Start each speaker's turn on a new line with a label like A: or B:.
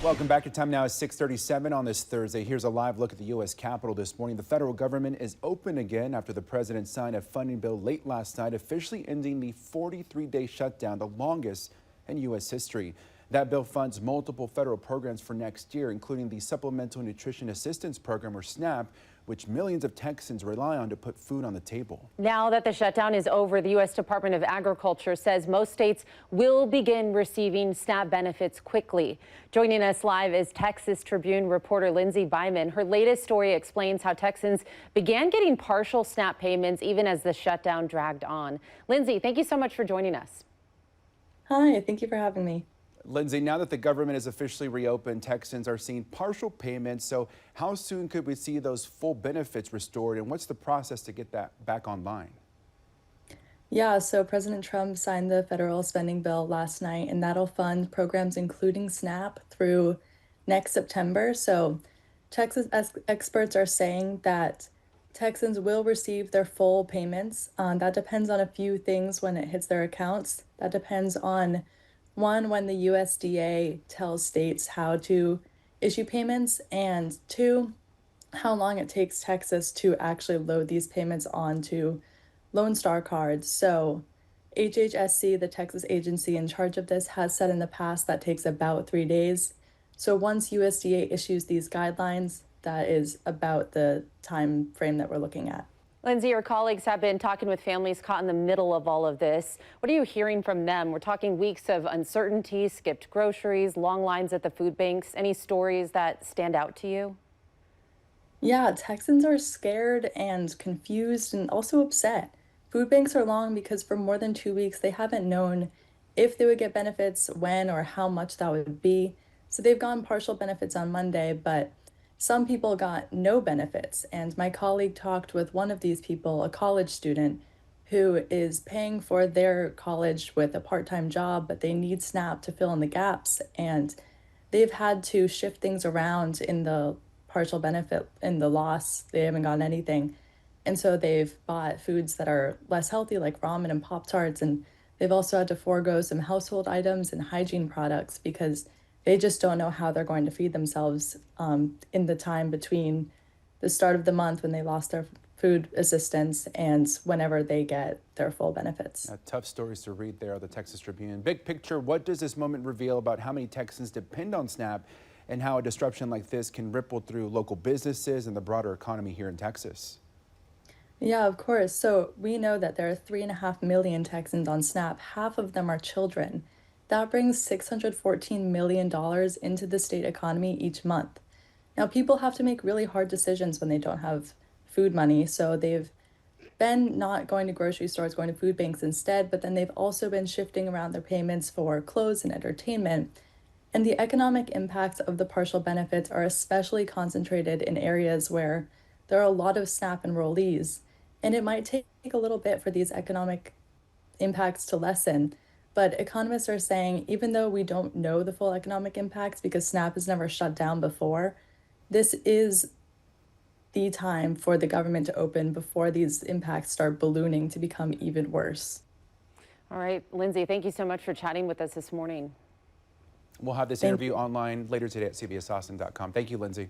A: Welcome back. Your time now is 6:37 on this Thursday. Here's a live look at the U.S. Capitol this morning. The federal government is open again after the president signed a funding bill late last night, officially ending the 43-day shutdown, the longest in U.S. history. That bill funds multiple federal programs for next year, including the Supplemental Nutrition Assistance Program, or SNAP, which millions of Texans rely on to put food on the table.
B: Now that the shutdown is over, the U.S. Department of Agriculture says most states will begin receiving SNAP benefits quickly. Joining us live is Texas Tribune reporter Lindsay Byman. Her latest story explains how Texans began getting partial SNAP payments even as the shutdown dragged on. Lindsay, thank you so much for joining us.
C: Hi, thank you for having me.
A: Lindsay, now that the government is officially reopened, Texans are seeing partial payments. So how soon could we see those full benefits restored, and what's the process to get that back online?
C: Yeah, so President Trump signed the federal spending bill last night, and that'll fund programs including SNAP through next September. So Texas experts are saying that Texans will receive their full payments. That depends on a few things when it hits their accounts. That depends on one, when the USDA tells states how to issue payments, and two, how long it takes Texas to actually load these payments onto Lone Star cards. So HHSC, the Texas agency in charge of this, has said in the past that takes about 3 days. So once USDA issues these guidelines, that is about the time frame that we're looking at.
B: Lindsay, your colleagues have been talking with families caught in the middle of all of this. What are you hearing from them? We're talking weeks of uncertainty, skipped groceries, long lines at the food banks. Any stories that stand out to you?
C: Yeah, Texans are scared and confused and also upset. Food banks are long because for more than 2 weeks, they haven't known if they would get benefits, when, or how much that would be. So they've gotten partial benefits on Monday, but some people got no benefits. And my colleague talked with one of these people, a college student, who is paying for their college with a part-time job, but they need SNAP to fill in the gaps. And they've had to shift things around in the partial benefit, in the loss. They haven't gotten anything. And so they've bought foods that are less healthy, like ramen and Pop-Tarts. And they've also had to forego some household items and hygiene products because they just don't know how they're going to feed themselves in the time between the start of the month when they lost their food assistance and whenever they get their full benefits.
A: Tough stories to read there, the Texas Tribune. Big picture, what does this moment reveal about how many Texans depend on SNAP and how a disruption like this can ripple through local businesses and the broader economy here in Texas?
C: Yeah, of course. So we know that there are 3.5 million Texans on SNAP. Half of them are children. That brings $614 million into the state economy each month. Now, people have to make really hard decisions when they don't have food money. So they've been not going to grocery stores, going to food banks instead, but then they've also been shifting around their payments for clothes and entertainment. And the economic impacts of the partial benefits are especially concentrated in areas where there are a lot of SNAP enrollees. And it might take a little bit for these economic impacts to lessen. But economists are saying, even though we don't know the full economic impacts because SNAP has never shut down before, this is the time for the government to open before these impacts start ballooning to become even worse.
B: All right, Lindsay, thank you so much for chatting with us this morning.
A: We'll have this interview online later today at cbsaustin.com. Thank you, Lindsay.